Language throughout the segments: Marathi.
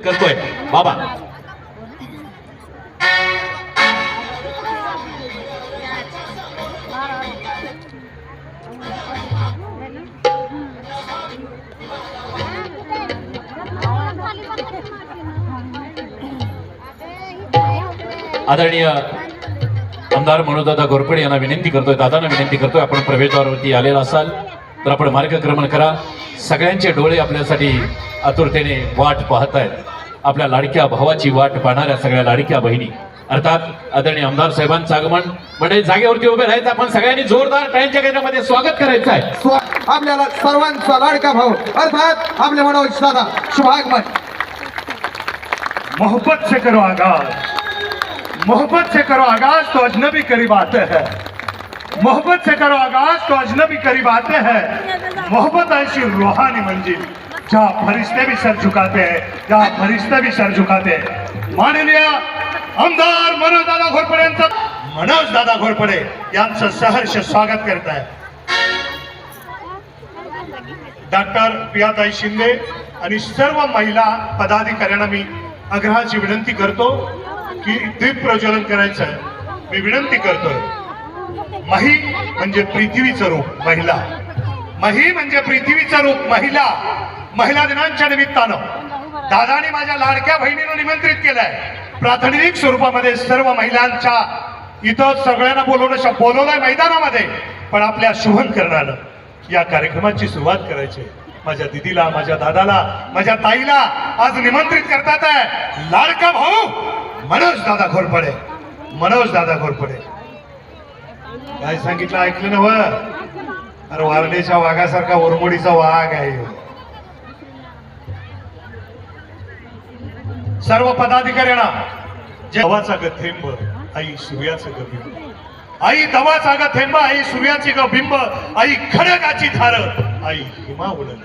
करतोय बाबा. आदरणीय आमदार मनोजदादा घोरपडे यांना विनंती करतोय, दादांना विनंती करतोय, आपण प्रवेशद्वारावरती आलेला असाल तर आपण मार्गक्रमण करा. सगळ्यांचे डोळे आपल्यासाठी आतुरतेने वाट पाहत आहेत. आपल्या लाडक्या भावाची वाट पाहणाऱ्या सगळ्या लाडक्या बहिणी अर्थात आदरणीय आमदार साहेबांचं आगमन म्हणजे जागेवरती उभे राहायचं. आपण सगळ्यांनी जोरदार टाळ्यांच्या गजरामध्ये स्वागत करायचं आहे. आपल्याला सर्वांचा लाडका भाऊ अर्थात आपले मनोज दादा शुभागमन. मोहब्बत से करो आगाज, मोहब्बत से करो आगाज तो अजनबी करीब आते हैं. मोहब्बत से करो आगाज तो अजनबी करीब आते हैं. मोहब्बत ऐसी रूहानी मंजिल जहाँ फरिश्ते भी सर झुकाते हैं, जहाँ फरिश्ते भी सर झुकाते हैं. माननीय आमदार मनोजदादा घोरपडे यांचं मनोजदादा घोरपडे यांचं सहर्ष स्वागत करत आहे. डॉक्टर प्रियाताई शिंदे आणि सर्व महिला पदाधिकाऱ्यांना मी आग्रहाची विनंती करतो की दीप प्रज्वलन करायचं आहे. मी विनंती करतोय. मही म्हणजे पृथ्वीचं रूप महिला, मही म्हणजे पृथ्वीचं रूप महिला. महिला दिनाच्या निमित्तानं दादाने माझ्या लाडक्या बहिणीनं निमंत्रित केलंय. प्रातिनिधिक स्वरूपामध्ये सर्व महिलांच्या इथं सगळ्यांना बोलवलंय मैदानामध्ये, पण आपल्या शुभंकरणानं या कार्यक्रमाची सुरुवात करायची. माझ्या दिदीला, माझ्या दादाला, माझ्या ताईला आज निमंत्रित करतात आहे लाडका भाऊ मनोजदादा घोरपडे. मनोजदादा घोरपडे काय सांगितलं ऐकलं नव? अरे वारडेच्या वाघासारखा ओरमोडीचा वाघ आहे. सर्व पदाधिकाऱ्यांना दवाचा ग थेंब आई सूर्याचं ग बिंब, आई दवाचा ग थेंब आई सूर्याची ग बिंब, आई खडकाची धार आई हिमावळण,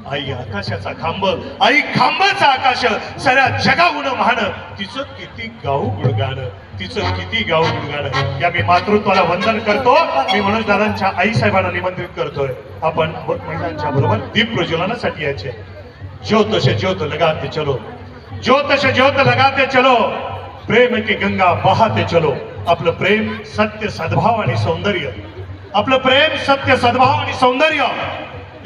आई आकाशाचा खांब आई खांबाचा आकाश, साऱ्या जगाहून महान तिचं किती गाऊ गुणगान, तिचं किती गाऊ गुणगान. या मी मातृत्वाला वंदन करतो. मी मनोज दादांच्या आई साहेबांना निमंत्रित करतोय. आपण महिलांच्या बरोबर दीप प्रज्वलनासाठी यायचे. ज्योत से ज्योत लगाते चलो, ज्योत से ज्योत लगाते चलो, प्रेम की गंगा बहाते चलो. आपलं प्रेम सत्य सद्भाव आणि सौंदर्य, आपलं प्रेम सत्य सद्भाव आणि सौंदर्य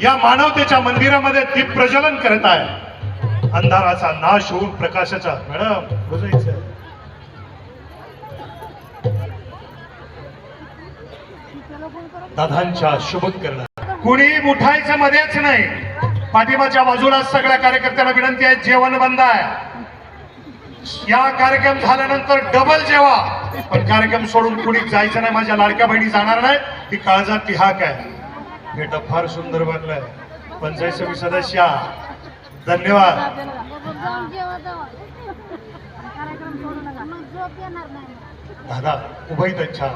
या मानवतेच्या मंदिरामध्ये दीप प्रज्वलन करत आहे. अंधाराचा नाश होऊन प्रकाशाचा मॅडम बुजायचं. दादांच्या शुभंकरणात कुणी उठायचं मध्येच नाही. पाठीमागच्या बाजूला सगळ्या कार्यकर्त्यांना विनंती आहे, जेवण बंद आहे. या कार्यक्रम झाल्यानंतर डबल जेवा, पण कार्यक्रम सोडून कुणी जायचं नाही. माझ्या लाडक्या बहिणी जाणार नाही. ही काळजात ती हाक आहे. भेट फार सुंदर बनलाय. पंचायत समिती सदस्य धन्यवाद. दादा उभयत अच्छा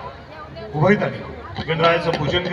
उभयत आणि गणरायाचं पूजन